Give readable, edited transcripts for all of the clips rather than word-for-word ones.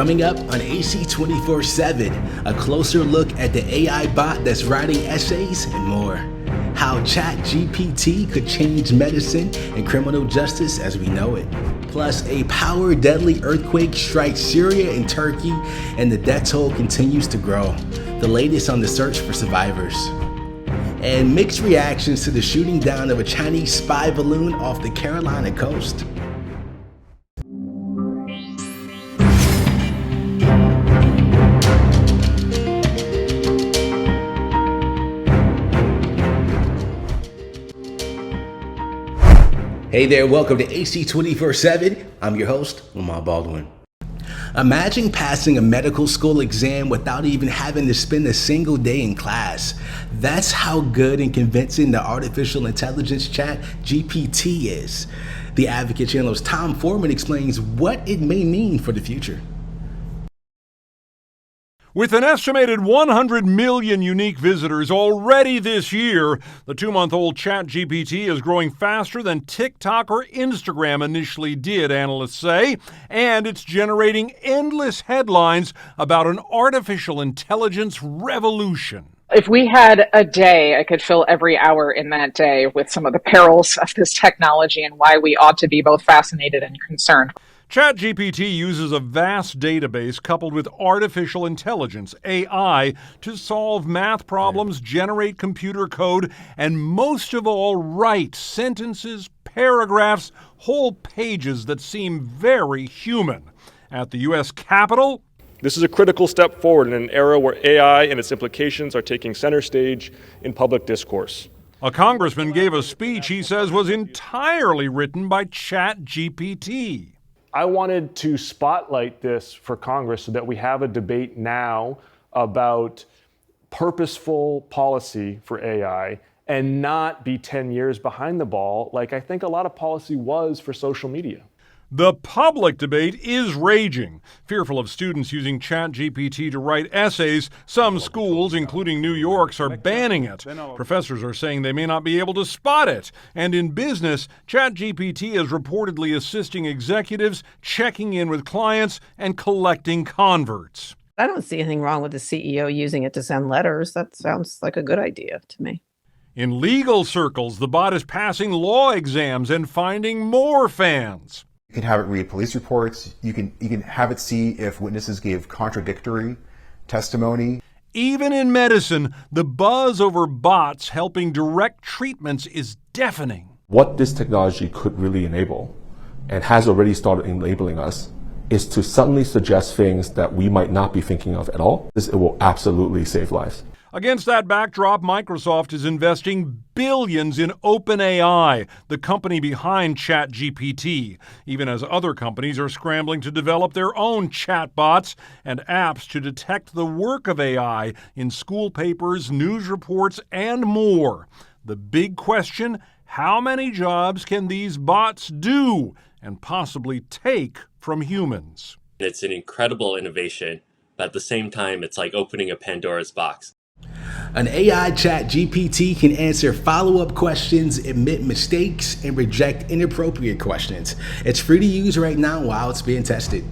Coming up on AC 24/7, a closer look at the AI bot that's writing essays and more. How Chatgpt could change medicine and criminal justice as we know it. Plus, a power-deadly earthquake strikes Syria and Turkey, and the death toll continues to grow. The latest on the search for survivors. And mixed reactions to the shooting down of a Chinese spy balloon off the Carolina coast. Hey there, welcome to AC 24/7. I'm your host, Lamar Baldwin. Imagine passing a medical school exam without even having to spend a single day in class. That's how good and convincing the artificial intelligence Chatgpt is. The Advocate Channel's Tom Foreman explains what it may mean for the future. With an estimated 100 million unique visitors already this year, the 2-month-old Chatgpt is growing faster than TikTok or Instagram initially did, analysts say, and it's generating endless headlines about an artificial intelligence revolution. If we had a day, I could fill every hour in that day with some of the perils of this technology and why we ought to be both fascinated and concerned. Chatgpt uses a vast database coupled with artificial intelligence, AI, to solve math problems, generate computer code, and most of all, write sentences, paragraphs, whole pages that seem very human. At the U.S. Capitol, this is a critical step forward in an era where AI and its implications are taking center stage in public discourse. A congressman gave a speech he says was entirely written by Chatgpt. I wanted to spotlight this for Congress so that we have a debate now about purposeful policy for AI and not be 10 years behind the ball like I think a lot of policy was for social media. The public debate is raging. Fearful of students using Chatgpt to write essays, some schools, including New York's, are banning it. Professors are saying they may not be able to spot it. And in business, Chatgpt is reportedly assisting executives, checking in with clients, and collecting converts. I don't see anything wrong with the CEO using it to send letters. That sounds like a good idea to me. In legal circles, the bot is passing law exams and finding more fans. You can have it read police reports. You can have it see if witnesses gave contradictory testimony. Even in medicine, the buzz over bots helping direct treatments is deafening. What this technology could really enable, and has already started enabling us, is to suddenly suggest things that we might not be thinking of at all. It will absolutely save lives. Against that backdrop, Microsoft is investing billions in OpenAI, the company behind Chatgpt, even as other companies are scrambling to develop their own chatbots and apps to detect the work of AI in school papers, news reports, and more. The big question, how many jobs can these bots do and possibly take from humans? It's an incredible innovation, but at the same time, it's like opening a Pandora's box. An AI Chatgpt can answer follow-up questions, admit mistakes, and reject inappropriate questions. It's free to use right now while it's being tested.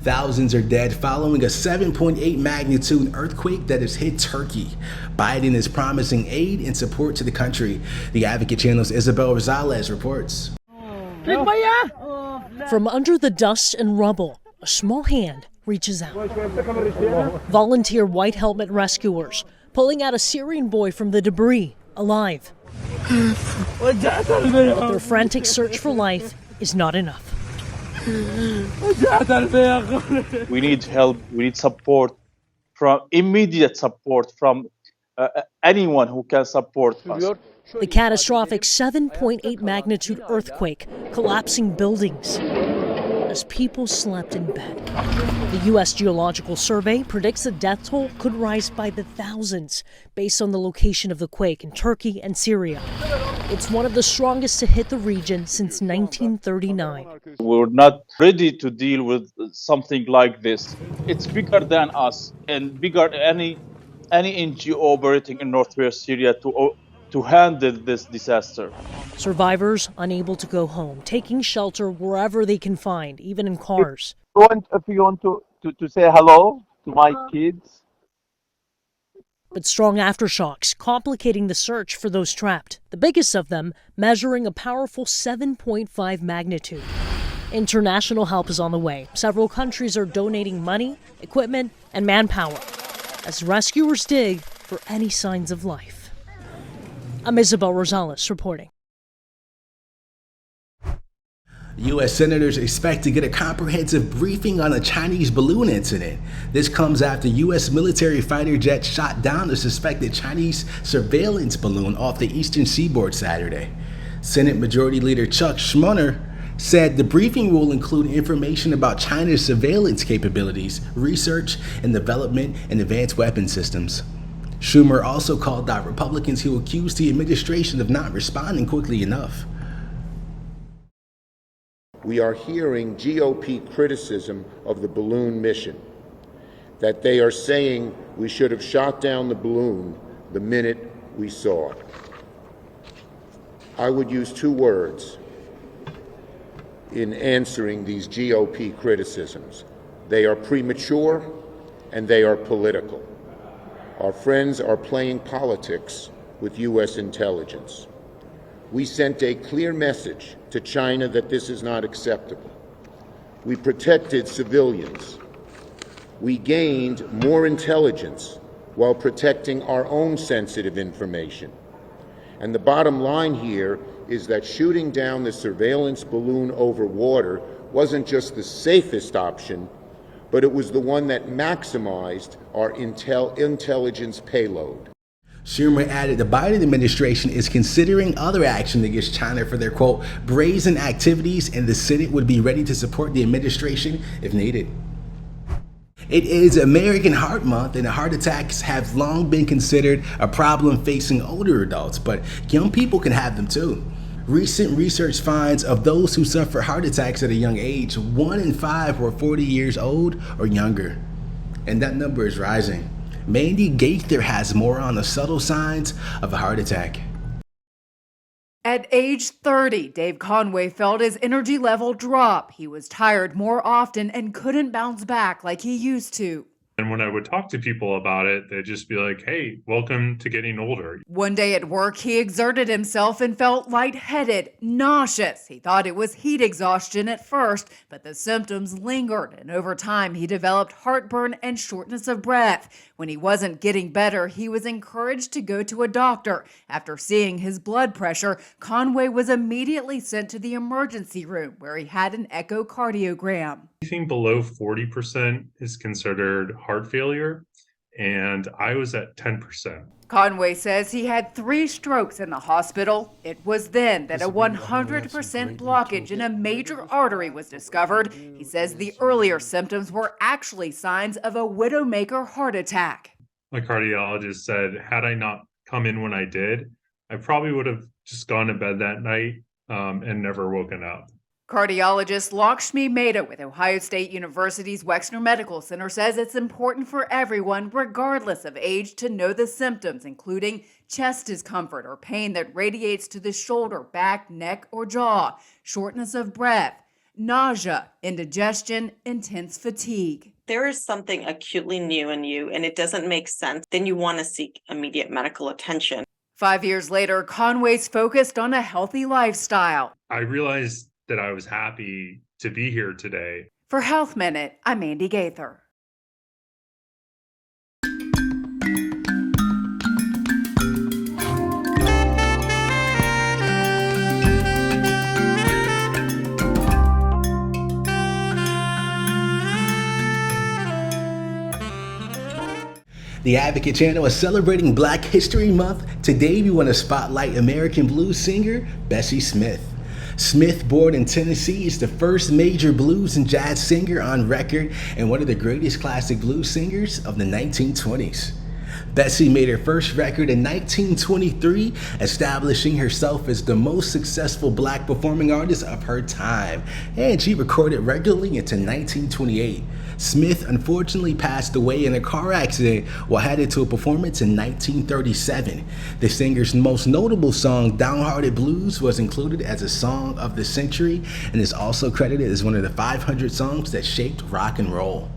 Thousands are dead following a 7.8 magnitude earthquake that has hit Turkey. Biden is promising aid and support to the country. The Advocate Channel's Isabel Rosales reports. From under the dust and rubble, a small hand reaches out. Volunteer white helmet rescuers pulling out a Syrian boy from the debris, alive. But their frantic search for life is not enough. We need help, we need support, immediate support from anyone who can support us. The catastrophic 7.8 magnitude earthquake collapsing buildings as people slept in bed. The U.S. Geological Survey predicts the death toll could rise by the thousands based on the location of the quake in Turkey and Syria. It's one of the strongest to hit the region since 1939. We're not ready to deal with something like this. It's bigger than us and bigger than any NGO operating in northwest Syria to handle this disaster. Survivors unable to go home, taking shelter wherever they can find, even in cars. If you want to say hello to my kids. But strong aftershocks complicating the search for those trapped, the biggest of them measuring a powerful 7.5 magnitude. International help is on the way. Several countries are donating money, equipment, and manpower as rescuers dig for any signs of life. I'm Isabel Rosales reporting. U.S. senators expect to get a comprehensive briefing on a Chinese balloon incident. This comes after U.S. military fighter jets shot down a suspected Chinese surveillance balloon off the eastern seaboard Saturday. Senate Majority Leader Chuck Schumer said the briefing will include information about China's surveillance capabilities, research and development, and advanced weapon systems. Schumer also called out Republicans who accused the administration of not responding quickly enough. We are hearing GOP criticism of the balloon mission, that they are saying we should have shot down the balloon the minute we saw it. I would use two words in answering these GOP criticisms. They are premature and they are political. Our friends are playing politics with U.S. intelligence. We sent a clear message to China that this is not acceptable. We protected civilians. We gained more intelligence while protecting our own sensitive information. And the bottom line here is that shooting down the surveillance balloon over water wasn't just the safest option, but it was the one that maximized our intelligence payload. Schumer added the Biden administration is considering other action against China for their, quote, brazen activities, and the Senate would be ready to support the administration if needed. It is American Heart Month, and heart attacks have long been considered a problem facing older adults, but young people can have them too. Recent research finds of those who suffer heart attacks at a young age, 1 in 5 were 40 years old or younger, and that number is rising. Mandy Gaither has more on the subtle signs of a heart attack. At age 30, Dave Conway felt his energy level drop. He was tired more often and couldn't bounce back like he used to. And when I would talk to people about it, they'd just be like, hey, welcome to getting older. One day at work, he exerted himself and felt lightheaded, nauseous. He thought it was heat exhaustion at first, but the symptoms lingered, and over time he developed heartburn and shortness of breath. When he wasn't getting better, he was encouraged to go to a doctor. After seeing his blood pressure, Conway was immediately sent to the emergency room where he had an echocardiogram. Anything below 40% is considered heart failure, and I was at 10%. Conway says he had 3 strokes in the hospital. It was then that a 100% blockage in a major artery was discovered. He says the earlier symptoms were actually signs of a widowmaker heart attack. My cardiologist said, had I not come in when I did, I probably would have just gone to bed that night and never woken up. Cardiologist Lakshmi Mehta with Ohio State University's Wexner Medical Center says it's important for everyone, regardless of age, to know the symptoms, including chest discomfort or pain that radiates to the shoulder, back, neck, or jaw, shortness of breath, nausea, indigestion, intense fatigue. There is something acutely new in you and it doesn't make sense, then you want to seek immediate medical attention. 5 years later, Conway's focused on a healthy lifestyle. I realized that I was happy to be here today. For Health Minute, I'm Mandy Gaither. The Advocate Channel is celebrating Black History Month. Today we want to spotlight American blues singer Bessie Smith. Smith, born in Tennessee, is the first major blues and jazz singer on record and one of the greatest classic blues singers of the 1920s. Bessie made her first record in 1923, establishing herself as the most successful Black performing artist of her time, and she recorded regularly until 1928. Smith unfortunately passed away in a car accident while headed to a performance in 1937. The singer's most notable song, Downhearted Blues, was included as a song of the century and is also credited as one of the 500 songs that shaped rock and roll.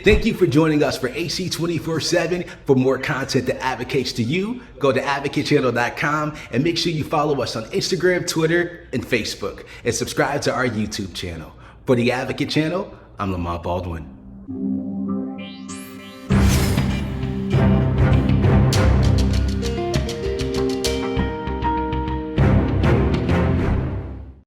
Thank you for joining us for AC 24/7. For more content that advocates to you, go to advocatechannel.com and make sure you follow us on Instagram, Twitter, and Facebook, and subscribe to our YouTube channel. For the Advocate Channel, I'm Lamont Baldwin.